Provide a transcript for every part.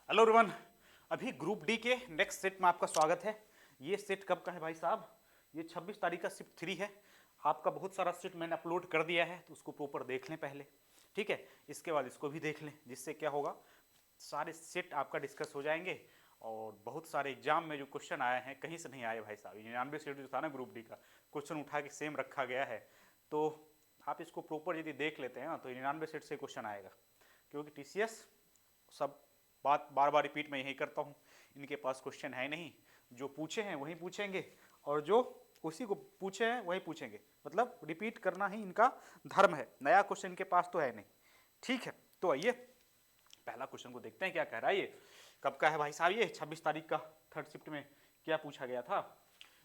Hello everyone. अभी group D के next set में आपका स्वागत है। ये सेट कब का है भाई साहब? ये 26 तारीख का शिफ्ट 3 है। आपका बहुत सारा सेट मैंने अपलोड कर दिया है, तो उसको प्रॉपर देख लें पहले, ठीक है। इसके बाद इसको भी देख लें, जिससे क्या होगा, सारे सेट आपका डिस्कस हो जाएंगे। और बहुत सारे एग्जाम में जो क्वेश्चन आए हैं कहीं से नहीं आए भाई साहब। 99 सेट जो था ना ग्रुप डी का, क्वेश्चन उठा के सेम रखा गया है। तो आप इसको प्रॉपर यदि देख लेते हैं ना, तो 99 सेट से क्वेश्चन आएगा। क्योंकि टीसीएस सब बात बार बार रिपीट मैं यही करता हूँ, इनके पास क्वेश्चन है नहीं, जो पूछे हैं वही पूछेंगे, और जो उसी को पूछे हैं वही पूछेंगे। मतलब रिपीट करना ही इनका धर्म है, नया क्वेश्चन इनके पास तो है नहीं, ठीक है। तो आइए पहला क्वेश्चन को देखते हैं क्या कह रहा है। ये कब का है भाई साहब? ये 26 तारीख का थर्ड शिफ्ट में क्या पूछा गया था।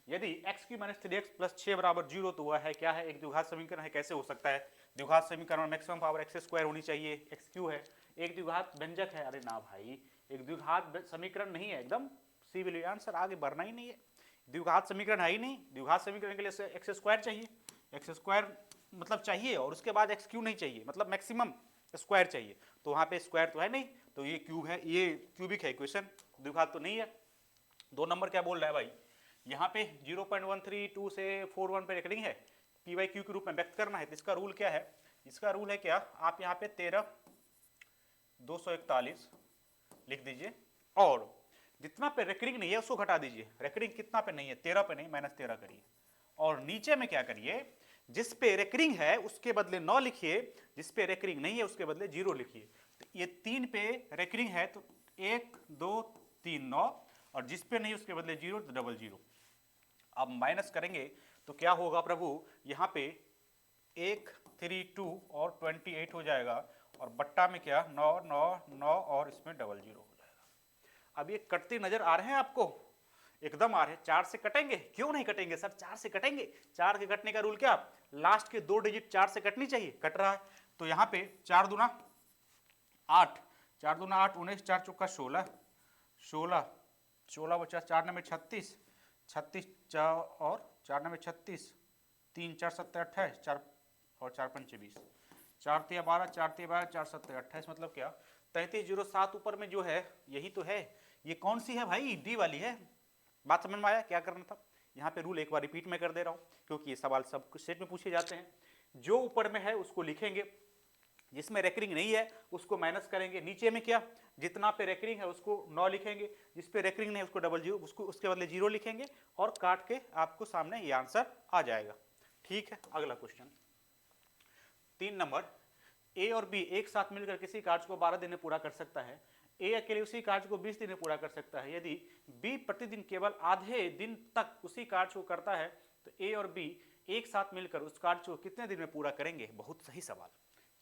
यदि x Q minus 3x plus 6 बराबर 0, तो वह है क्या है? एक द्विघात समीकरण है। कैसे हो सकता है? द्विघात समीकरण में मैक्सिमम पावर एक्स स्क्वायर होनी चाहिए, एक्स क्यू है। एक द्विघात व्यंजक है। अरे ना भाई, एक द्विघात समीकरण नहीं है, एकदम सिविल आंसर, आगे बढ़ना ही नहीं है। द्विघात समीकरण है ही नहीं। द्विघात समीकरण के लिए एक्स स्क्वायर चाहिए, एक्स स्क्वायर मतलब चाहिए, और उसके बाद एक्स क्यू नहीं चाहिए, मतलब मैक्सिमम स्क्वायर चाहिए। तो वहां पे स्क्वायर तो है नहीं, तो ये क्यूब है, ये क्यूबिक है इक्वेशन, द्विघात तो नहीं है। 2 नंबर क्या बोल रहा है भाई? यहाँ पे 0.132 से 41 पे रेकरिंग है, पी वाई क्यू के रूप में व्यक्त करना है। तो इसका रूल क्या है? इसका रूल है क्या, आप यहाँ पे 13,241 लिख दीजिए, और जितना पे रेकरिंग नहीं है उसको घटा दीजिए। रेकरिंग कितना पे नहीं है? 13 पे नहीं, -13 करिए। और नीचे में क्या करिए, जिस पे रेकरिंग है उसके बदले 9 लिखिए, जिस पे रेकरिंग नहीं है उसके बदले 0 लिखिए। तो ये 3 पे रेकरिंग है तो 1 2 3 9, और जिस पे नहीं उसके बदले 0 तो 00। अब माइनस करेंगे तो क्या होगा प्रभु? यहाँ पे 132 और 28 हो जाएगा, और बट्टा में क्या 9 9 9, और इसमें 00 हो जाएगा। अब ये कटते नजर आ रहे हैं आपको? एकदम आ रहे हैं। 4 से कटेंगे? क्यों नहीं कटेंगे सर, 4 से कटेंगे। 4 के कटने का रूल क्या? लास्ट के 2 डिजिट 4 से कटनी चाहिए, कट रहा है। तो यहाँ पे 4 दूना 8, 4 दूना 8, 19, 4 चौका 16, 16 16 बचा 4 नंबर 36, 36 और 4 नंबर 36, 3 4 7 28, 4 और 4 5 20, 4 3 12, 4 3 12, 4 7 28, मतलब क्या 3307 ऊपर में जो है यही तो है। ये कौन सी है भाई? डी वाली है। बात समझ में आया क्या करना था? यहाँ पे रूल एक बार रिपीट में कर दे रहा हूँ, क्योंकि ये सवाल सब सेट में पूछे जाते हैं। जो ऊपर में है उसको लिखेंगे, जिसमें रेकरिंग नहीं है उसको माइनस करेंगे। नीचे में क्या, जितना पे रेकरिंग है उसको 9 लिखेंगे, जिस पे रेकरिंग नहीं है उसको 00, उसको उसके बदले 0 लिखेंगे, और काट के आपको सामने ये आंसर आ जाएगा। ठीक है, अगला क्वेश्चन 3 नंबर। ए और बी एक साथ मिलकर किसी कार्य को 12 दिन में पूरा कर सकता है। ए अकेले उसी कार्य को 20 दिन में पूरा कर सकता है। यदि बी प्रतिदिन केवल आधे दिन तक उसी कार्य को करता है, तो ए और बी एक साथ मिलकर उस कार्य को कितने दिन में पूरा करेंगे? बहुत सही सवाल।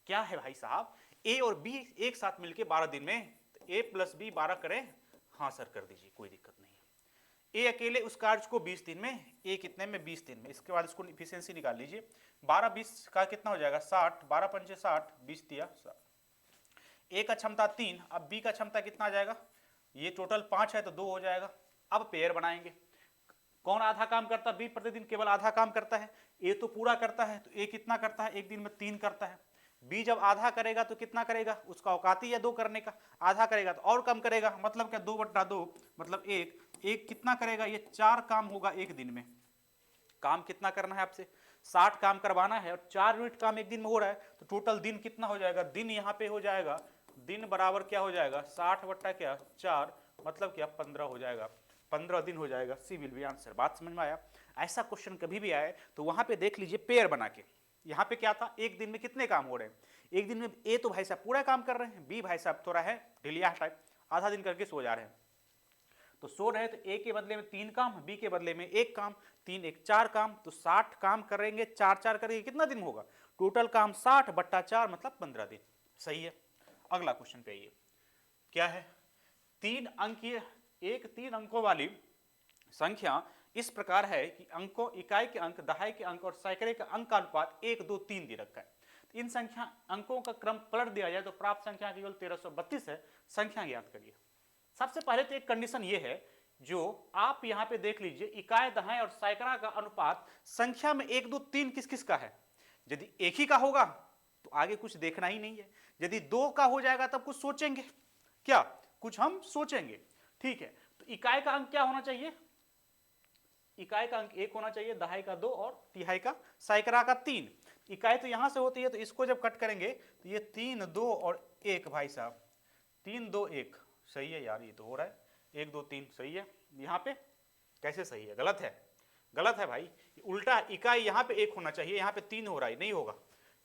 क्या है भाई साहब? ए और बी एक साथ मिलकर 12 दिन में, तो ए प्लस बी 12 करें? हाँ सर कर दीजिए, कोई दिक्कत नहीं है। ए अकेले उस कार्य को 20 दिन में, ए कितने में? 20 दिन में। इसके बाद इसको इफिशियंसी निकाल लीजिए। 12 20 का कितना हो जाएगा? 60, 12 पंचे 60, 20 दिया 60। ए का क्षमता 3, अब बी का क्षमता कितना आ जाएगा? ये टोटल 5 है तो 2 हो जाएगा। अब पेयर बनाएंगे। कौन आधा काम करता है? बी प्रतिदिन केवल आधा काम करता है। ए तो पूरा करता है, तो ए कितना करता है? एक दिन में 3 करता है। बी जब आधा करेगा तो कितना करेगा? उसका औकात ही है 2 करने का। आधा करेगा तो और कम करेगा, मतलब क्या 2/2, मतलब 1। एक कितना करेगा? ये 4 काम होगा एक दिन में। काम कितना करना है आपसे? 60 काम करवाना है, और 4 यूनिट काम एक दिन में हो रहा है, तो टोटल दिन कितना हो जाएगा? दिन यहाँ पे हो जाएगा, दिन बराबर क्या हो जाएगा? 60 बट्टा क्या 4, मतलब क्या 15 हो जाएगा। 15 दिन हो जाएगा। सी विल बी आंसर। बात समझ में आया? ऐसा क्वेश्चन कभी भी आए तो वहां पे देख लीजिए पेयर बना के। यहाँ पे क्या था, एक दिन में कितने काम हो रहे हैं? एक दिन में ए तो भाई साहब पूरा काम कर रहे हैं, बी भाई साहब थोड़ा है ढिलिया टाइप, आधा दिन करके सो जा रहे हैं। तो सो रहे तो ए के बदले में 3 काम, बी के बदले में 1 काम, 3 1 4 काम, तो 60 काम करेंगे, 4 4 करेंगे, कितना दिन होगा? टोटल काम 60 बट्टा 4, मतलब 15 दिन। सही है। अगला क्वेश्चन पे आइए, क्या है? 3 अंकों वाली संख्या इस प्रकार है कि अंकों, इकाई के अंक, दहाई के अंक और सैकड़े के अंक का अनुपात 1 2 3 दे रखा है। तो इन संख्या अंकों का क्रम पलट दिया जाए तो प्राप्त संख्या केवल 1332 है। संख्या ज्ञात करिए। सबसे पहले तो एक कंडीशन ये है, जो आप यहां पे देख लीजिए, इकाई, दहाई और सैकड़ा का अनुपात संख्या में 1 2 3 किस किस का है? यदि एक ही का होगा तो आगे कुछ देखना ही नहीं है। यदि 2 का हो जाएगा तब कुछ सोचेंगे क्या? कुछ हम सोचेंगे। ठीक है, तो इकाई का अंक क्या होना चाहिए? इकाई का अंक 1 होना चाहिए, दहाई का 2 और तिहाई का सैकड़ा का 3। इकाई तो यहां से होती है, तो इसको जब कट करेंगे तो ये 3 2 और 1 भाई साहब, 3 2 1 सही है यार, ये तो हो रहा है 1 2 3 सही है। यहाँ पे कैसे सही है? गलत है, गलत है भाई, उल्टा। इकाई यहाँ पे 1 होना चाहिए, यहाँ पे 3 हो रहा है, नहीं होगा।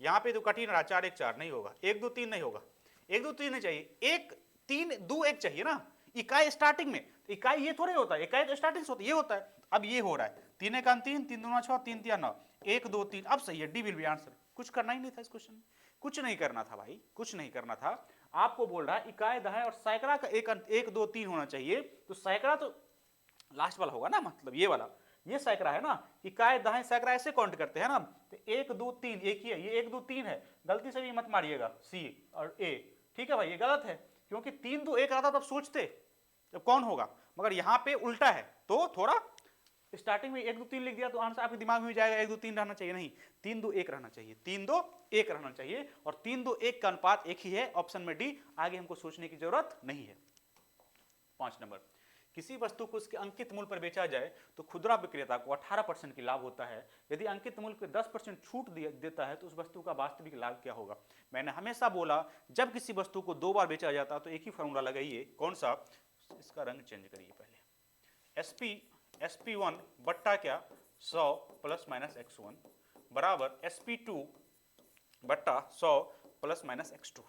यहाँ पे तो कठिन रहा, 4 1 4 नहीं होगा, 1 2 3 नहीं होगा, 1 2 3 नहीं चाहिए, 1 3 2 1 चाहिए ना। इकाई स्टार्टिंग में, इकाई ये थोड़ी होता है, इकाई तो स्टार्टिंग से होता है, ये होता है। अब ये हो रहा है 3 1 3 3 2 6 3 3 9 1 2 3, अब सही है, डी विल बी आंसर। कुछ करना ही नहीं था इस क्वेश्चन में, कुछ नहीं करना था भाई, कुछ नहीं करना था। आपको बोल रहा है इकाई दहाई और सैकड़ा का 1 2 3 होना चाहिए, तो सैकड़ा तो लास्ट वाला होगा ना, मतलब ये वाला, ये सैकड़ा है ना। इकाई दहाई सैकड़ा ऐसे काउंट करते हैं ना, तो 1 2 3 एक ही है, ये 1 2 3 है, गलती से भी मत मारिएगा सी और ए। ठीक है भाई, ये गलत है, क्योंकि 3 2 1 आता तब सोचते तब कौन होगा, मगर यहाँ पे उल्टा है, तो थोड़ा स्टार्टिंग में 1 2 3 लिख दिया तो आंसर आपके दिमाग में जाएगा 1 2 3 रहना चाहिए, नहीं 3 2 1 रहना चाहिए, 3 2 1 रहना चाहिए, और 3 2 1 का अनुपात एक ही है, ऑप्शन में डी। आगे हमको सोचने की जरूरत नहीं है। 5 नंबर, किसी वस्तु को उसके अंकित मूल्य पर बेचा जाए तो खुदरा विक्रेता को 18% की लाभ होता है। यदि अंकित मूल्य पर 10% छूट देता है तो उस वस्तु का वास्तविक लाभ क्या होगा? मैंने हमेशा बोला, जब किसी वस्तु को 2 बार बेचा जाता है तो एक ही फॉर्मूला लगाइए। कौन सा? इसका रंग चेंज करिए पहले। SP1 बट्टा क्या 100 प्लस माइनस x1 बराबर SP2 बट्टा 100 प्लस माइनस x2।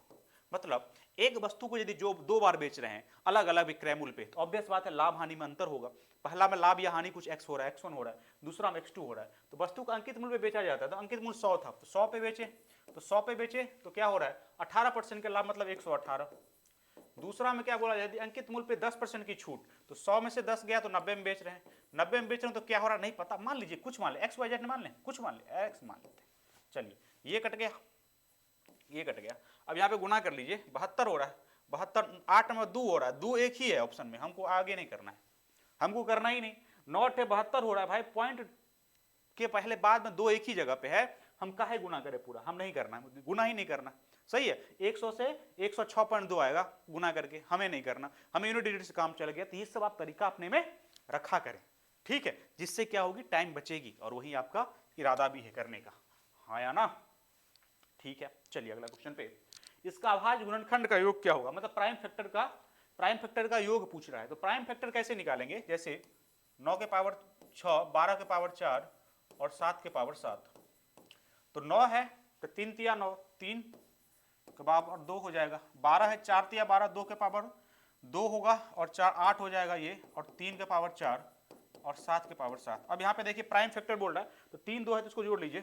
मतलब एक वस्तु को यदि जो 2 बार बेच रहे हैं अलग अलग विक्रय मूल्य पे, तो ऑब्वियस बात है लाभ हानि में अंतर होगा। पहला में लाभ या हानि कुछ x हो रहा है, x1 हो रहा है, दूसरा में x2 हो रहा है। तो वस्तु का अंकित मूल्य पे बेचा जाता है, तो अंकित मूल्य 100 था, तो 100 पे बेचे, तो 100 पे बेचे तो क्या हो रहा है 18% के लाभ, मतलब 118। दूसरा में क्या बोला, यदि अंकित मूल्य पे 10% की छूट, तो 100 में से 10 गया तो 90 में बेच रहे हैं, 90 में बेच रहे हैं तो क्या हो रहा है नहीं पता, मान लीजिए कुछ मान ले, एक्स वाई जेड मान लें, कुछ मान ले, एक्स मान लेते हैं। चलिए ये कट गया, ये कट गया। अब यहाँ पे गुना कर लीजिए, 72 हो रहा है, 72 8 में 2 हो रहा है, 2 एक ही है ऑप्शन में, हमको आगे नहीं करना है, हमको करना ही नहीं। 9 × 72 हो रहा है भाई, पॉइंट के पहले बाद में 2 एक ही जगह पे है, हम काहे गुना करें पूरा, हम नहीं करना, गुना ही नहीं करना। सही है, 100 से 106.2 आएगा गुना करके, हमें नहीं करना, हमें यूनिट डिजिट से काम चल गया। तो ये सब आप तरीका अपने में रखा करें, ठीक है, जिससे क्या होगी, टाइम बचेगी, और वही आपका इरादा भी है करने का, हाँ या ना? ठीक है, चलिए अगला क्वेश्चन पे। इसका अभाज्य गुणनखंड का योग क्या होगा? मतलब प्राइम फैक्टर का योग पूछ रहा है। तो प्राइम फैक्टर कैसे निकालेंगे? जैसे 9 के पावर 6, 12 के पावर 4 और 7 के पावर 7। तो 9 है तो 3 तिया 9, 3 के पावर 2 हो जाएगा। 12 है, 4 तिया 12, 2 के पावर 2 होगा, और 4 8 हो जाएगा ये, और 3 के पावर 4 और 7 के पावर 7। अब यहाँ पे देखिए प्राइम फैक्टर बोल रहा है, तो 3 2 है तो इसको जोड़ लीजिए।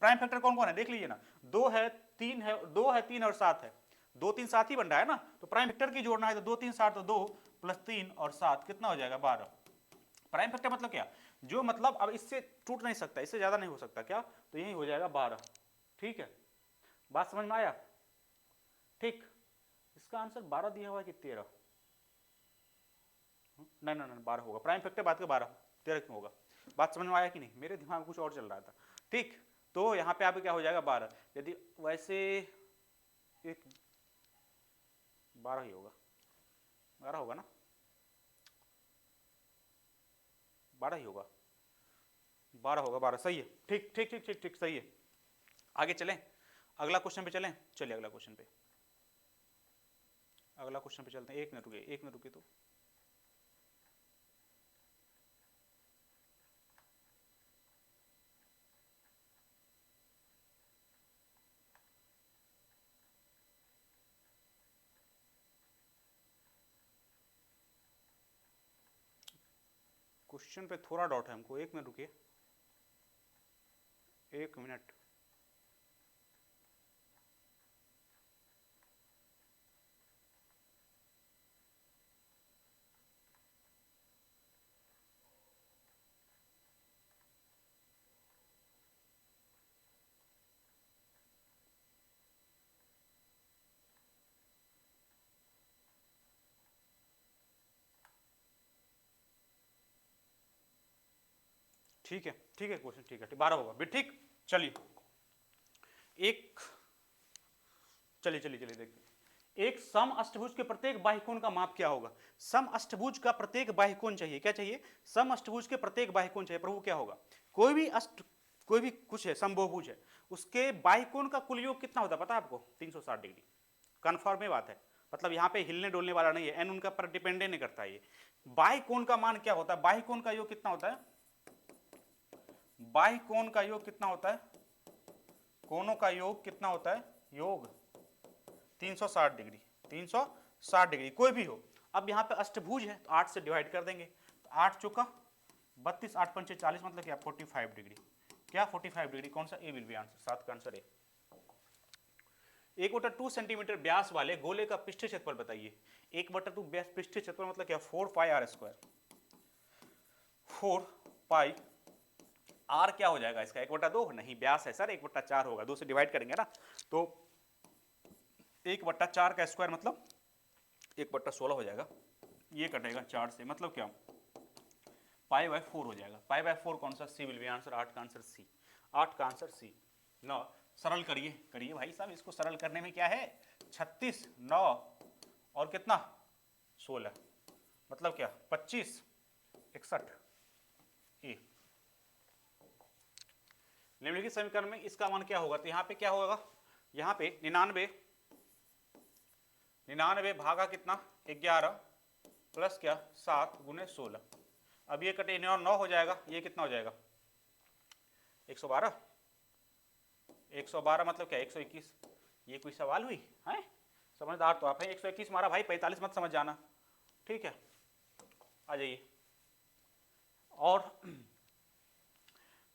प्राइम फैक्टर कौन कौन है देख लीजिए ना, 2 है 3 है, 2 है 3 और 7 है, 2 3 7 ही बन रहा है ना। तो प्राइम फैक्टर की जोड़ना है तो 2 3 7, तो 2 प्लस 3 और 7 कितना हो जाएगा 12। प्राइम फैक्टर मतलब क्या, जो मतलब अब इससे टूट नहीं सकता, इससे ज्यादा नहीं हो सकता क्या, तो यही हो जाएगा 12। ठीक है, बात समझ में आया? ठीक, इसका आंसर 12 दिया हुआ है कि 13? नहीं नहीं नहीं 12 होगा, प्राइम फैक्टर बात का 12, 13 क्यों होगा? बात समझ में आया कि नहीं? मेरे दिमाग में कुछ और चल रहा था। ठीक, तो यहाँ पे आपको क्या हो जाएगा 12। यदि वैसे एक 12 ही होगा, 12 होगा ना, 12 ही होगा, 12 होगा, 12 सही है। ठीक ठीक ठीक ठीक ठीक सही है। आगे चलें, अगला क्वेश्चन पे चलें। चलिए अगला क्वेश्चन पे, अगला क्वेश्चन पे चलते हैं। एक मिनट रुकिए तो क्वेश्चन पे थोड़ा डाउट है हमको, 1 मिनट रुकिए, 1 मिनट। ठीक है क्वेश्चन ठीक है, 12 होगा भी, ठीक। चलिए चलिए देखते हैं। एक सम अष्टभुज के प्रत्येक बाह्यकोण का माप क्या होगा? सम अष्टभुज का प्रत्येक बाह्यकोण चाहिए, क्या चाहिए? सम अष्टभुज के प्रत्येक बाह्यकोण चाहिए। प्रभु क्या होगा? कोई भी कुछ है, समबाहुभुज है, उसके बाह्यकोण का कुल योग कितना होता है पता है आपको? 360 डिग्री। कन्फर्म में बात है, मतलब यहाँ पे हिलने डोलने वाला नहीं है, एन उनका पर डिपेंडेंट नहीं करता है। ये बाह्यकोण का मान क्या होता है? बाह्यकोण का योग कितना होता है? बाह्यकोण का योग कितना होता है? कोणों का योग कितना होता है? योग 360 डिग्री। 360 डिग्री कोई भी हो। अब यहाँ पे अष्टभुज है तो 8 से डिवाइड कर देंगे, तो 8 चौका 32, 8 पंचे 40, मतलब क्या? 45 डिग्री। क्या 45 डिग्री? कौन सा? ए विल बी आंसर, 7 का आंसर ए। 1/2 सेंटीमीटर व्यास वाले गोले का पृष्ठीय क्षेत्रफल बताइए। 1/2 व्यास पृष्ठीय क्षेत्रफल मतलब क्या? 4 पाई आर स्क्वायर। 4 पाई आर क्या हो जाएगा इसका? 1/2 नहीं, व्यास है सर, 1/4 होगा, 2 से डिवाइड करेंगे ना, तो 1/4 का स्क्वायर मतलब 1/16 हो जाएगा। ये कटेगा 4 से, मतलब क्या? π/4 हो जाएगा। π/4 कौन सा? सी विल बी आंसर, 8 का आंसर सी। 8 का आंसर सी। 9 सरल करिए, करिए भाई साहब, इसको सरल करने में क्या है? 36, 9 और कितना? 16, मतलब क्या? 25, 61 ए। निम्नलिखित समीकरण में इसका मान क्या होगा? तो यहाँ पे क्या होगा? यहाँ पे 99 भागा कितना? 11 प्लस क्या? 7 गुने 16। अब ये कटे 9 हो जाएगा, ये कितना हो जाएगा? 112। 112 मतलब क्या? 121। ये कोई सवाल हुई है? समझदार तो आप हैं। 121 मारा भाई, 45 मत समझ जाना, ठीक है? आ जाइए। और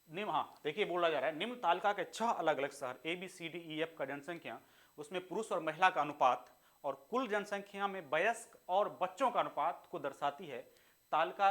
निम्न, हाँ देखिए बोला जा रहा है, निम्न तालिका के 6 अलग अलग शहर ABCDEF का जनसंख्या, उसमें पुरुष और महिला का अनुपात और कुल जनसंख्या में वयस्क और बच्चों का अनुपात को दर्शाती है। तालिका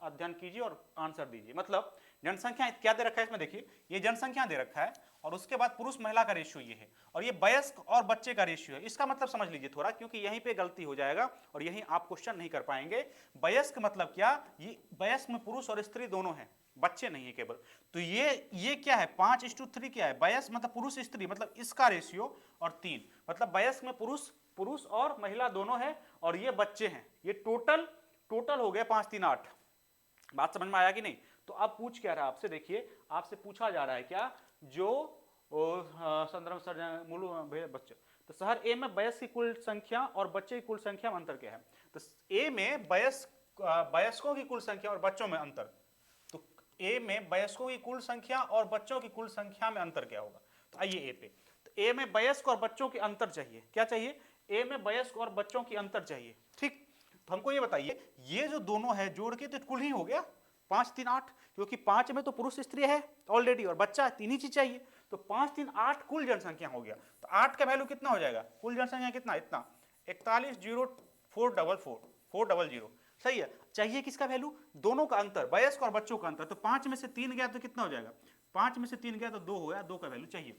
अध्ययन कीजिए और आंसर दीजिए। मतलब जनसंख्या क्या दे रखा है इसमें? देखिए ये जनसंख्या दे रखा है और उसके बाद पुरुष महिला का रेशियो ये है, और ये वयस्क और बच्चे का रेशियो है। इसका मतलब समझ लीजिए थोड़ा, क्योंकि यहीं पे गलती हो जाएगा और यहीं आप क्वेश्चन नहीं कर पाएंगे। वयस्क मतलब क्या? ये वयस्क में पुरुष और स्त्री दोनों हैं, बच्चे नहीं है केवल। तो ये क्या है? 5:3 क्या है? वयस्क मतलब पुरुष स्त्री, मतलब इसका रेशियो, और 3 मतलब वयस्क में पुरुष और महिला दोनों है, और ये बच्चे हैं। ये टोटल हो गया 5, 3, 8। बात समझ में आया कि नहीं? तो अब पूछ क्या रहा है आपसे? देखिए आपसे पूछा जा रहा है क्या? जो संदर्भ सर मूल बच्चे, तो शहर ए में वयस्क की कुल संख्या और बच्चे की कुल संख्या में अंतर क्या है? तो ए में वयस्कों की कुल संख्या और बच्चों में अंतर, तो ए में वयस्कों की कुल संख्या और बच्चों की कुल संख्या में अंतर क्या होगा? तो आइए ए पे। तो ए में वयस्क और बच्चों के अंतर चाहिए। क्या चाहिए? ए में वयस्क और बच्चों की अंतर चाहिए, ठीक? तो हमको ये बताइए, ये जो दोनों है जोड़ के तो कुल ही हो गया 5, 3, 8, क्योंकि 5 में तो पुरुष स्त्री है ऑलरेडी और बच्चा 3 ही चीज चाहिए, तो 5, 3, 8 कुल जनसंख्या हो गया। तो 8 का वैल्यू कितना हो जाएगा? कुल जनसंख्या कितना? इतना 41,0400 सही है। चाहिए किसका वैल्यू? दोनों का अंतर, वयस्क और बच्चों का अंतर। तो 5 में से 3 गया तो कितना हो जाएगा? 5 में से 3 गया तो 2 हो गया। 2 का वैल्यू चाहिए,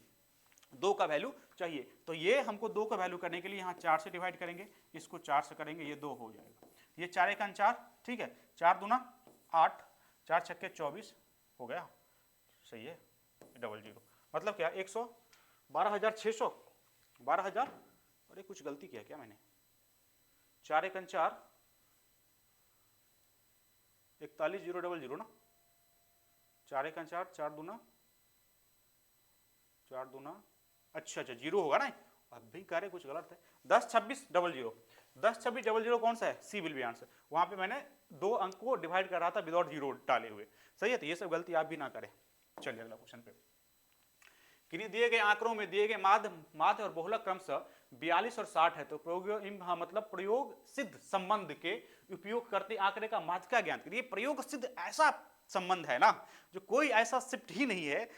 2 का वैल्यू चाहिए। तो ये हमको 2 का वैल्यू करने के लिए यहाँ 4 से डिवाइड करेंगे, इसको 4 से करेंगे, ये 2 हो जाएगा। ये 4 1 4, ठीक है? 4 दूना 8, 4 छक्के 24 हो गया, सही है। 00 मतलब क्या? 112,600, 12,000। अरे कुछ गलती किया क्या मैंने? 4 1 4, 41,000 ना? 4 1 4, 4 दूना, अच्छा 0 होगा ना? अब भी कह रहे कुछ गलत है। 10,26,00, 10,26,00 कौन सा है? सी विल बी आंसर। वहां पे मैंने 2 अंक को डिवाइड कर रहा था विदाउट 0 डाले हुए, सही है? तो ये सब गलती आप भी ना करें। चलिए अगला क्वेश्चन पे। किन्हीं दिए गए आंकड़ों में दिए गए माध्य और बहुलक क्रमशः 42 और 60 है, तो मतलब प्रयोग सिद्ध संबंध के उपयोग करते आंकड़े का माध्य का ज्ञान करिए। प्रयोग सिद्ध ऐसा संबंध है ना जो कोई ऐसा शिफ्ट ही नहीं है,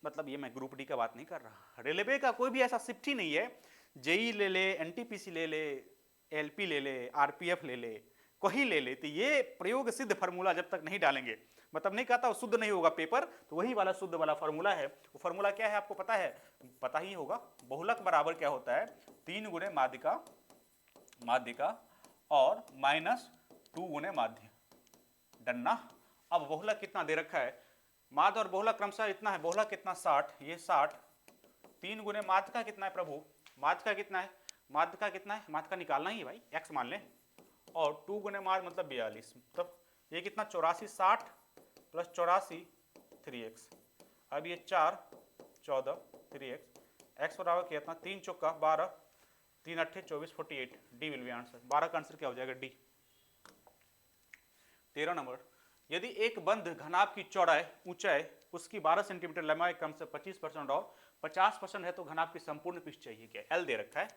मतलब ये मैं ग्रुप डी का बात नहीं कर रहा, रेलवे का कोई भी ऐसा शिफ्ट ही नहीं है। जेई ले ले, एनटीपीसी ले ले, एलपी ले ले, आरपीएफ ले ले, कोई ले ले, तो ये प्रयोग सिद्ध फार्मूला जब तक नहीं डालेंगे, मतलब नहीं कहता वो शुद्ध नहीं होगा पेपर, तो वही वाला शुद्ध वाला फार्मूला है। वो फार्मूला क्या है आपको पता है? पता ही होगा। बहुलक बराबर क्या होता है? 3 गुणे माध्यिका और -2 गुणे माध्य। डन्ना। अब बहुलक कितना दे रखा है? माध्य और बहुलक क्रमशः इतना है, बहुलक कितना? 60, ये 60, 3 गुणे माध्य का कितना है प्रभु? माध्य का कितना है? माध्य का कितना है, माध्य का निकालना ही है भाई, x मान लें, और 2 गुने माध्य मतलब 42, मतलब ये कितना 84 60 प्लस 84 3x। अब ये 4 14 3x, x बराबर कितना 3 चौका 12 3 अट्ठे 24 48, डी विल बी आंसर। 12 का आंसर क्या हो जाएगा, डी। 13 नंबर, यदि एक बंध घनाभ की चौड़ाई ऊंचाई उसकी 12 सेंटीमीटर लंबाई कम से 25% और 50% है तो घनाभ की संपूर्ण पृष्ठ चाहिए। क्या एल दे रखा है,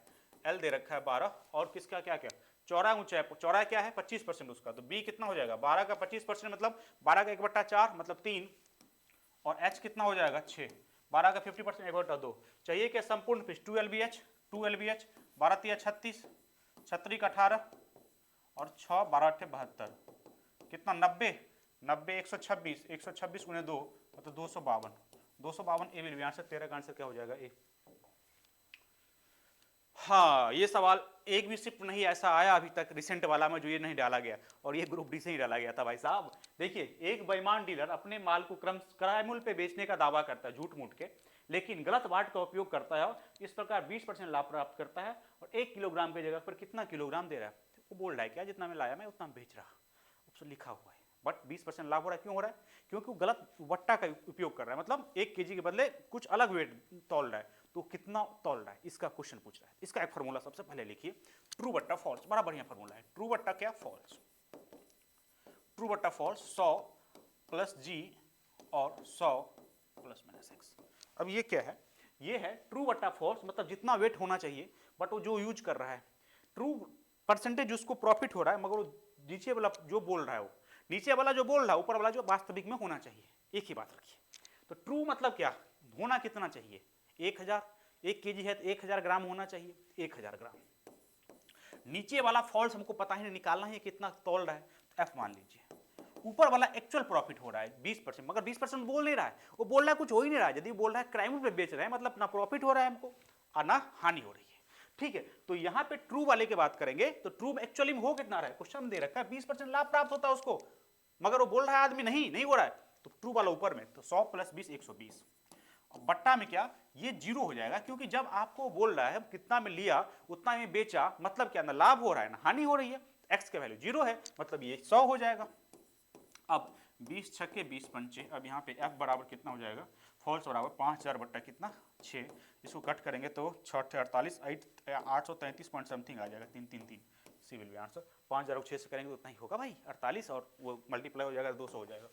एल दे रखा है 12 और किसका क्या क्या चौड़ाई ऊंचाई, चौड़ाई क्या है 25% उसका, तो बी कितना हो जाएगा 12 का 25% मतलब 12 का 1/4 मतलब 3, और एच कितना हो जाएगा 6, 12 का 50% 1/2 चाहिए। क्या संपूर्ण पृष्ठ 2 LBH 12 3 36 36 का 18 और 6 12 8 72 कितना 90 90 126 126 गुने 2 मतलब 252 252 ए विल बी आंसर। 13 का आंसर क्या हो जाएगा, ए। हाँ, ये सवाल एक भी शिफ्ट नहीं ऐसा आया अभी तक रिसेंट वाला में जो ये नहीं डाला गया, और ये ग्रुप डी से ही डाला गया था भाई साहब। देखिए, एक बेईमान डीलर अपने माल को किराए मूल्य पे बेचने का दावा करता है झूठ मूठ के, लेकिन गलत बाट का उपयोग करता है, इस प्रकार 20% लाभ प्राप्त करता है, और 1 किलोग्राम की जगह पर कितना किलोग्राम दे रहा है, वो बोल रहा है क्या जितना मैं लाया मैं उतना बेच रहा, उसमें लिखा हुआ है, बट 20% लाभ हो रहा है। क्यों हो रहा है, क्योंकि वो गलत वट्टा का उपयोग कर रहा है, मतलब 1 kg के बदले कुछ अलग वेट तौल रहा है, तो कितना तौल रहा है इसका क्वेश्चन पूछ रहा है। इसका एक फार्मूला सबसे पहले लिखिए, ट्रू बट्टा फॉल्स, बड़ा बढ़िया फार्मूला है। ट्रू बट्टा क्या, फॉल्स, ट्रू बट्टा फॉल्स 100 प्लस जी और 100 प्लस माइनस एक्स। अब ये क्या है, ये है ट्रू बट्टा फॉल्स, मतलब जितना वेट होना चाहिए बट वो जो यूज कर रहा है, ट्रू परसेंटेज उसको प्रॉफिट हो रहा है, मगर वो नीचे वाला जो बोल रहा है, वो नीचे वाला जो बोल रहा है ऊपर वाला जो वास्तविक में होना चाहिए, एक ही बात रखिए। तो ट्रू मतलब क्या, होना कितना चाहिए 1000, 1 kg है तो 1000 ग्राम होना चाहिए, 1000 ग्राम। नीचे वाला फॉल्स हमको पता ही नहीं, निकालना है कितना तौल रहा है, तो एफ मान लीजिए। ऊपर वाला एक्चुअल प्रॉफिट हो रहा है 20%, मगर 20% बोल नहीं रहा है, वो बोल रहा है कुछ हो ही नहीं रहा है। यदि बोल रहा है क्राइम पे बेच रहे हैं, मतलब ना प्रॉफिट हो रहा है हमको और ना हानि हो रही है, ठीक है। तो यहाँ पे ट्रू वाले की बात करेंगे, तो ट्रू में एक्चुअली में हो कितना रहा है, क्वेश्चन दे रखा है 20% लाभ प्राप्त होता है उसको, मगर वो बोल रहा है आदमी नहीं हो रहा है, तो ट्रू वाला ऊपर में, तो 100 प्लस 20 120। बट्टा में क्या, ये जीरो हो जाएगा, क्योंकि जब आपको बोल रहा है कितना में लिया उतना में बेचा, मतलब क्या, ना लाभ हो रहा है ना हानि हो रही है, एक्स का वैल्यू जीरो है, मतलब ये 100 हो जाएगा। अब 20 छक्के 20 पंचे, अब यहाँ पे f बराबर कितना हो जाएगा, फॉल्स बराबर 5000 बट्टा कितना 6, इसको कट करेंगे तो 6 48 833 पॉइंट समथिंग आ जाएगा, 333 सी विल बी आंसर। 5000 को 6 से करेंगे तो उतना ही होगा भाई 48, और वो मल्टीप्लाई हो जाएगा 200 हो जाएगा,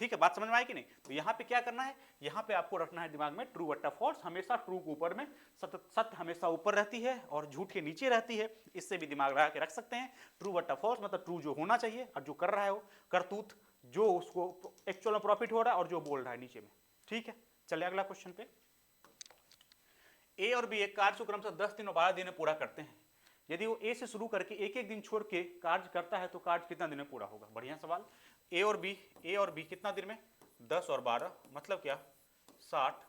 ठीक है। बात समझ में आई कि नहीं। तो यहाँ पे क्या करना है, यहाँ पे आपको रखना है दिमाग में ट्रू बट्टा फॉल्स, हमेशा ट्रू के ऊपर में, सत्य हमेशा ऊपर रहती है और झूठ के नीचे रहती है, इससे भी दिमाग लगा के रख सकते हैं। ट्रू बट्टा फॉल्स मतलब ट्रू जो होना चाहिए और जो कर रहा है वो करतूत, जो उसको एक्चुअल में प्रॉफिट हो रहा है और जो बोल रहा है नीचे में, ठीक है। चलिए अगला क्वेश्चन पे। ए और बी एक कार्य को क्रमशः 10 दिन और 12 दिन में पूरा करते हैं। यदि वो ए से शुरू करके एक एक दिन छोड़ के कार्य करता है तो कार्य कितना दिन में पूरा होगा। बढ़िया सवाल। ए और बी कितना दिन में, 10 और 12 मतलब क्या 60,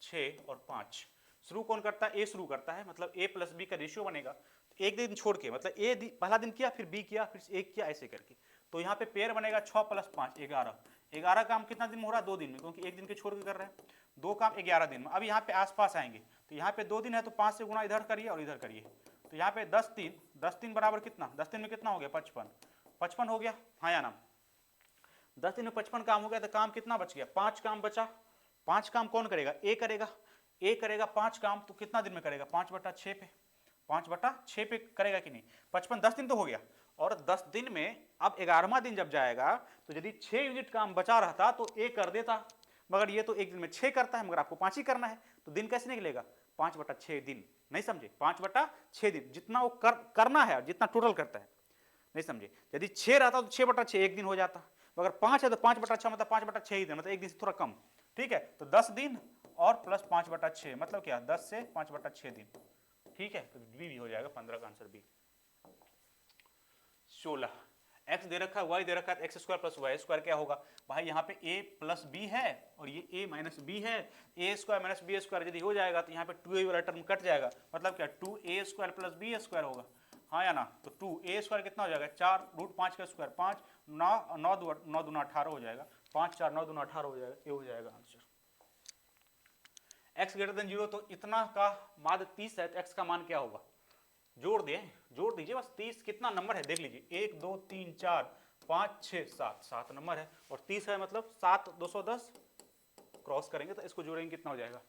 6 और 5। शुरू कौन करता है, ए शुरू करता है, मतलब ए प्लस बी का रेशियो बनेगा, एक दिन छोड़ के, मतलब ए पहला दिन किया फिर बी किया फिर एक किया, ऐसे करके। तो यहाँ पे पेयर बनेगा 6 प्लस 5 11, 11 काम कितना दिन में हो रहा है, 2 दिन में, क्योंकि एक दिन के छोड़ के कर रहे हैं, 2 काम 11 दिन में। अब यहाँ पे आसपास आएंगे तो यहाँ पे 2 दिन है तो 5 से गुना इधर करिए और इधर करिए, तो यहाँ पे 10 दिन बराबर कितना, 10 दिन में कितना हो गया 55 हो गया, हाँ या ना। 10 दिन में 55 काम हो गया तो काम कितना बच गया, 5 काम बचा। 5 काम कौन करेगा, ए करेगा 5 काम, तो कितना दिन में करेगा 5/6 पे, 5/6 पे करेगा कि नहीं। 55 10 दिन तो हो गया, और 10 दिन में अब 11वां दिन जब जाएगा तो यदि 6 यूनिट काम बचा रहता तो ए कर देता, मगर ये तो एक दिन में 6 करता है, मगर आपको 5 ही करना है, तो दिन कैसे निकलेगा 5/6 दिन। नहीं समझे, 5/6 दिन जितना वो करना है, जितना टोटल करता है, नहीं समझे। यदि 6 रहता तो 6/6 एक दिन हो जाता, अगर 5 है तो 5/6 मतलब 5/6 ही दिन, मतलब एक दिन से थोड़ा कम, ठीक है। तो 10 दिन और प्लस 5/6 मतलब क्या 10 से 5/6 दिन, ठीक है। तो बी भी हो जाएगा, 15 का आंसर बी। 16 एक्स दे रखा है, वाई दे रखा है, X square plus Y square क्या होगा भाई, यहाँ पे ए प्लस बी है और ये ए माइनस बी है, ए स्क्वायर माइनस बी स्क्वायर यदि हो जाएगा तो यहाँ पे 2a वाला टर्म कट जाएगा, मतलब क्या 2a square plus B square होगा, हाँ या ना। तो 2a स्क्वायर कितना हो जाएगा 4√5 का स्क्वायर 5, 9 दूना 18 हो जाएगा, 5 4 9 दूना 18 हो जाएगा, ये हो जाएगा आंसर। x ग्रेटर देन 0, तो इतना का माध्य 30 है तो x का मान क्या होगा, जोड़ दीजिए बस। 30 कितना नंबर है देख लीजिए, 1 2 3 4 5 6 7, 7 नंबर है और 30 है, मतलब 7 210 क्रॉस करेंगे तो इसको जोड़ेंगे कितना हो जाएगा,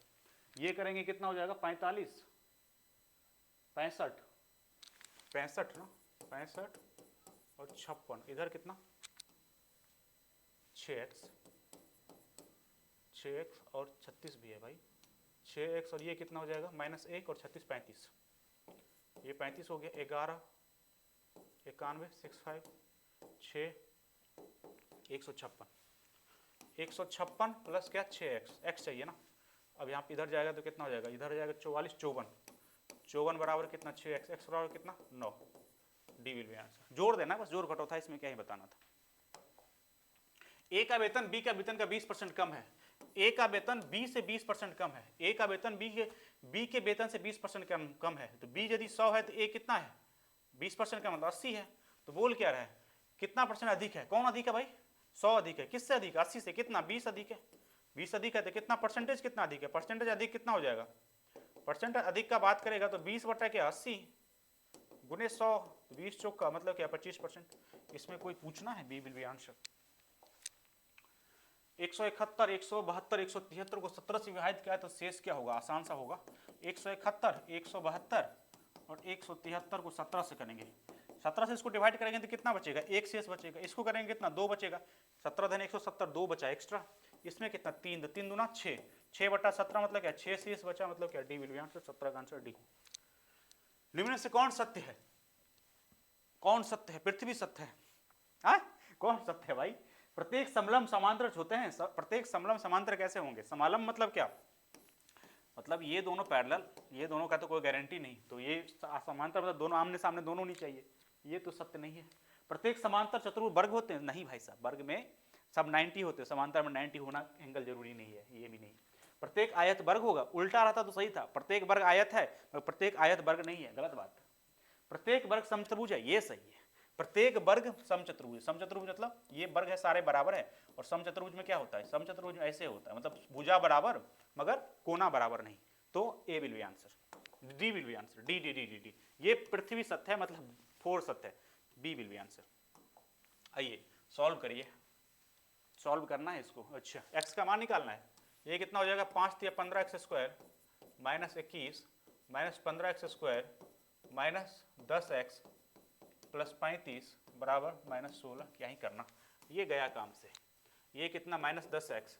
ये करेंगे कितना हो जाएगा 45 65 65 ना 65 और 56, इधर कितना 6x और 36 भी है भाई, 6x और ये कितना हो जाएगा -1 और 36 35, ये 35 हो गया, 11 91 65 6 156 प्लस क्या 6x, x चाहिए ना। अब यहाँ पे इधर जाएगा तो कितना हो जाएगा, इधर जाएगा 44 54 बराबर कितना 6x, x बराबर कितना 9, डी विल बी आंसर। जोड़ देना बस, जोड़ घटाव था, इसमें क्या ही बताना था। ए का वेतन बी का वेतन का 20% कम है, ए का वेतन बी से 20% कम है, ए का वेतन बी के वेतन से 20% कम है, तो बी यदि 100 है तो ए कितना है 20% का मतलब 80 है। तो बोल क्या रहा है कितना परसेंट अधिक है, कौन अधिक है भाई 100 अधिक है, किससे अधिक 80 से, कितना 20 अधिक है, 20 अधिक है तो कितना परसेंटेज कितना अधिक है, परसेंटेज अधिक कितना हो जाएगा, परसेंटेज अधिक का बात करेगा तो 20 बटा क्या 80 गुने 100, 20 चौक का मतलब क्या 25%। इसमें कोई पूछना है, बी विल बी आंसर। 171 172 173 को 17 से विभाजित किया तो शेष क्या होगा, आसान सा होगा, 171 172 और 173 को 17 से करेंगे, 17 से इसको डिवाइड करेंगे तो कितना बचेगा, एक शेष बचेगा, इसको करेंगे कितना 2 बचेगा, 17 धन 170 2 बचा एक्स्ट्रा, इसमें कितना 3 3 दूना 6 6 बटा 17 मतलब क्या 6 शेष बचा, मतलब क्या डी विल बी आंसर, 17 का आंसर डी। निम्न से कौन सत्य है, कौन सत्य है, पृथ्वी सत्य है, हाँ कौन सत्य है भाई, प्रत्येक समलंब समांतर होते हैं, प्रत्येक समलंब समांतर कैसे होंगे, समालंब मतलब क्या, मतलब ये दोनों पैरेलल, ये दोनों का तो कोई गारंटी नहीं, तो ये समांतर मतलब दोनों आमने सामने दोनों नहीं चाहिए, ये तो सत्य नहीं है। प्रत्येक समांतर चतुर्भुज वर्ग होते हैं, नहीं भाई साहब, वर्ग में सब 90 होते हैं, समांतर में 90 होना एंगल जरूरी नहीं है, ये भी नहीं। प्रत्येक आयत वर्ग होगा, उल्टा रहता तो सही था, प्रत्येक वर्ग आयत है प्रत्येक आयत वर्ग नहीं है, गलत बात। प्रत्येक वर्ग समचतुर्भुज है, ये सही है, प्रत्येक वर्ग समचतुर्भुज, समचतुर्भुज मतलब ये वर्ग है सारे बराबर है, और समचतुर्भुज में क्या होता है, समचतुर्भुज में ऐसे होता है, मतलब भुजा बराबर मगर कोना बराबर नहीं, तो A will be answer, D will be answer, D D D D D, ये पृथ्वी सत्य है मतलब 4 सत्य है, बी विल बी आंसर। आइए सॉल्व करिए, सॉल्व करना है इसको, अच्छा x का मान निकालना है, ये कितना हो जाएगा 5 × 15 x square minus 21 minus 15 x square minus 10x plus 35 बराबर -16, क्या ही करना, ये गया काम से, ये कितना -10x,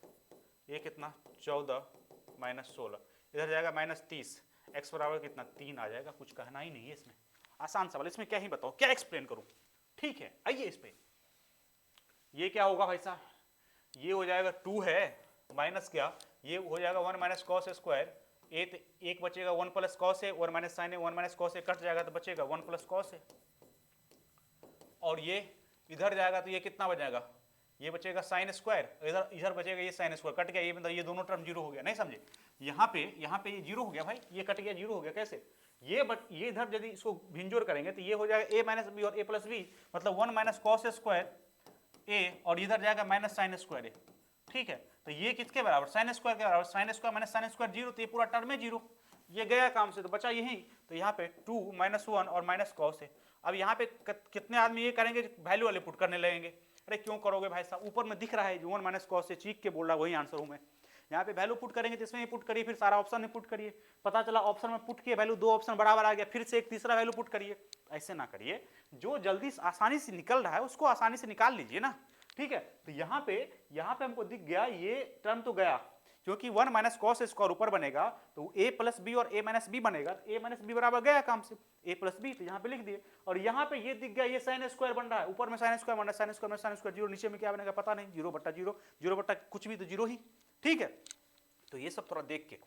ये कितना 14 -16, इधर जाएगा -30, x बराबर कितना 3 आ जाएगा, कुछ कहना ही नहीं है इसमें, आसान सवाल, इसमें क्या ही बताओ, क्या एक्सप्लेन करूं, ठीक है। आइए इस पे, ये क्या होगा भाई साहब, ये हो जाएगा 2 है माइनस क्या, ये हो जाएगा 1 माइनस कॉस स्क्वायर, एक बचेगा 1 प्लस कॉस है, 1 माइनस साइन है, 1 माइनस कॉस है कट जाएगा तो बचेगा 1 प्लस कॉस है, और ये इधर जाएगा तो ये कितना बचेगा, ये बचेगा साइन स्क्वायर, इधर बचेगा ये साइन स्क्वायर, कट गया, ये मतलब ये दोनों टर्म जीरो हो गया, नहीं समझे, यहाँ पे ये जीरो हो गया भाई, ये कट गया जीरो हो गया, कैसे, ये इधर यदि इसको भिंजोर करेंगे तो ये हो जाएगा a माइनस बी और a प्लस बी, मतलब 1 माइनस कॉस स्क्वायर a और इधर जाएगा माइनस साइन स्क्वायर a, ठीक है, तो ये किसके बराबर, साइन स्क्वायर के बराबर, sine square minus sine square zero, तो ये पूरा टर्म है जीरो, ये गया काम से, तो बचा यही, तो यहाँ पे 2 - 1 और माइनस कॉस है। अब यहाँ पे कितने आदमी ये करेंगे वैल्यू वाले पुट करने लगेंगे, अरे क्यों करोगे भाई साहब, ऊपर में दिख रहा है 1 माइनस कॉस से, चीख के बोल रहा है वही आंसर हूँ मैं, यहाँ पे वैल्यू पुट करेंगे तो इसमें पुट करिए, फिर सारा ऑप्शन में पुट करिए, पता चला ऑप्शन में पुट किए वैल्यू 2 ऑप्शन बराबर आ गया, फिर से एक तीसरा वैल्यू पुट करिए, ऐसे ना करिए, जो जल्दी आसानी से निकल रहा है उसको आसानी से निकाल लीजिए ना, ठीक है। तो यहाँ पे हमको दिख गया, ये टर्म तो गया, क्योंकि 1 माइनस कॉस स्क्वायर ऊपर बनेगा तो a प्लस बी और a माइनस बी बनेगा, a माइनस बी बराबर गया काम से a प्लस बी, तो यहाँ पे लिख दिए, और यहाँ पे ये दिख गया ये साइन स्क्वायर बन रहा है, ऊपर में साइन स्क्वायर बन रहा है, साइन स्क्वायर में साइन स्क्वायर जीरो, नीचे में क्या बनेगा पता नहीं, 0/0 0 कुछ भी तो जीरो ही, ठीक है। तो ये सब थोड़ा देख के,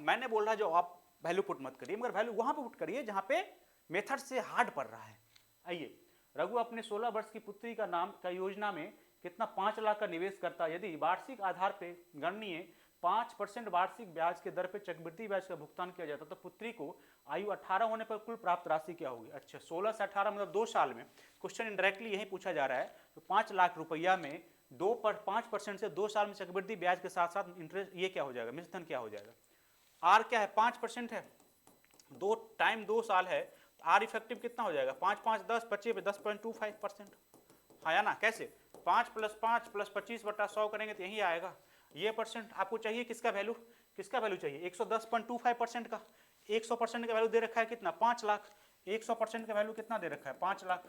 मैंने बोल रहा जो आप वैल्यू पुट मत करिए, मगर वैल्यू वहां पे पुट करिए जहां पे मेथड से हार्ड पड़ रहा है। आइए, रघु अपने 16 वर्ष की पुत्री का नाम का योजना में कितना 5 लाख का निवेश करता, यदि वार्षिक आधार पे गणनीय 5% वार्षिक ब्याज के दर पे चक्रवृद्धि ब्याज का भुगतान किया जाता, तो पुत्री को आयु 18 होने पर कुल प्राप्त राशि क्या होगी। अच्छा, 16 से 18 मतलब 2 साल में, क्वेश्चन इनडायरेक्टली यही पूछा जा रहा है, तो 5 लाख रुपया में 5% से 2 साल में चक्रवृद्धि ब्याज के साथ साथ इंटरेस्ट, ये क्या हो जाएगा, मिश्रधन क्या हो जाएगा, आर क्या है 5% है, दो साल है, तो आर इफेक्टिव कितना हो जाएगा, 5 5 10 25 10.25%। हाँ या ना, कैसे 5 + 5 + 25/100 करेंगे तो यही आएगा ये परसेंट। आपको चाहिए किसका वैल्यू, किसका वैल्यू चाहिए, 110.25% का। 100% का वैल्यू दे रखा है कितना, 5 लाख। 100% का वैल्यू कितना दे रखा है, 5 लाख।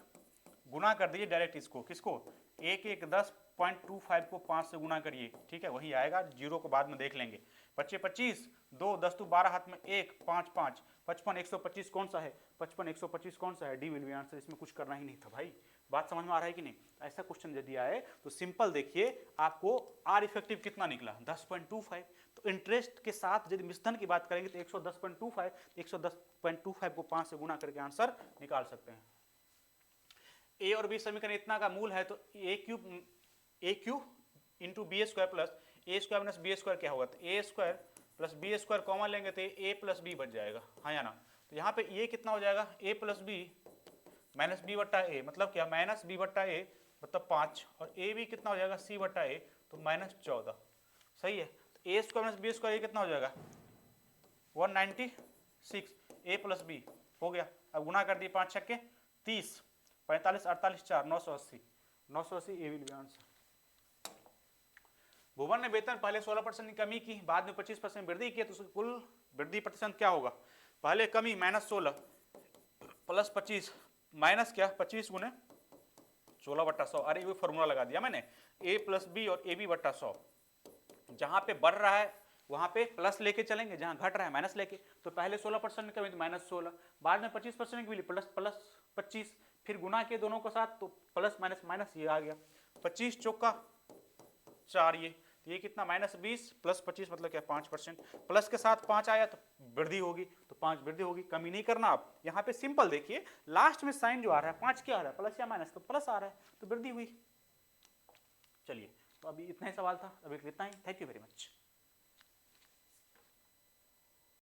गुना कर दीजिए डायरेक्ट इसको, किसको, 10.25 को 5 से गुना करिए, ठीक है, वही आएगा, जीरो को बाद में देख लेंगे। 25 25 2 10 12 हाथ में 1 5 5 55 125 कौन सा है, 55 125 कौन सा है, डी विल बी आंसर। इसमें कुछ करना ही नहीं था भाई। बात समझ में आ रहा है कि नहीं। ऐसा क्वेश्चन यदि आए तो सिंपल देखिए, आपको आर इफेक्टिव कितना निकला, 10.25। तो इंटरेस्ट के साथ यदि मिश्रण की बात करेंगे तो 110.25, 110.25 को 5 से गुना करके आंसर निकाल सकते हैं। ए और बी समीकरण इतना का मूल है, तो A cube into B square plus A square minus B square क्या होगा, तो A square plus B square common लेंगे तो ए प्लस बी बच जाएगा। हाँ या ना, तो यहाँ पे ये कितना हो जाएगा, ए प्लस बी माइनस बी बट्टा ए, मतलब क्या, माइनस बी बट्टा ए मतलब 5, और ए बी कितना हो जाएगा, सी बट्टा ए, तो -14। सही है, तो A square minus B square ये कितना हो जाएगा, 196, ए प्लस बी हो गया। अब गुना कर दिए 5 छक्के 30, 45 48 4 980, 980 ए विल बी आंसर। भुवन ने वेतन पहले 16% की कमी की, बाद में 25% वृद्धि की, तो उसकी कुल वृद्धि प्रतिशत क्या होगा, पहले कमी -16 प्लस 25 माइनस क्या, 25 गुने 16/100। अरे ये फॉर्मूला लगा दिया मैंने, a प्लस बी और ए बी बट्टा 100। जहां पे बढ़ रहा है वहां पे प्लस लेके चलेंगे, जहां घट रहा है माइनस लेके। तो पहले 16% कमी तो -16, बाद में 25% की मिली प्लस 25, फिर गुना के दोनों के साथ तो प्लस माइनस माइनस ये आ गया, 25 चौका 4, ये कितना -20 प्लस 25 मतलब क्या 5%, प्लस के साथ 5 आया तो वृद्धि होगी, तो 5 वृद्धि होगी, कमी नहीं करना। आप यहाँ पे सिंपल देखिए, लास्ट में साइन जो आ रहा है 5 क्या आ रहा है, प्लस या माइनस, तो प्लस आ रहा है तो वृद्धि हुई। चलिए, तो अभी इतना ही सवाल था, अभी इतना ही। Thank you very much.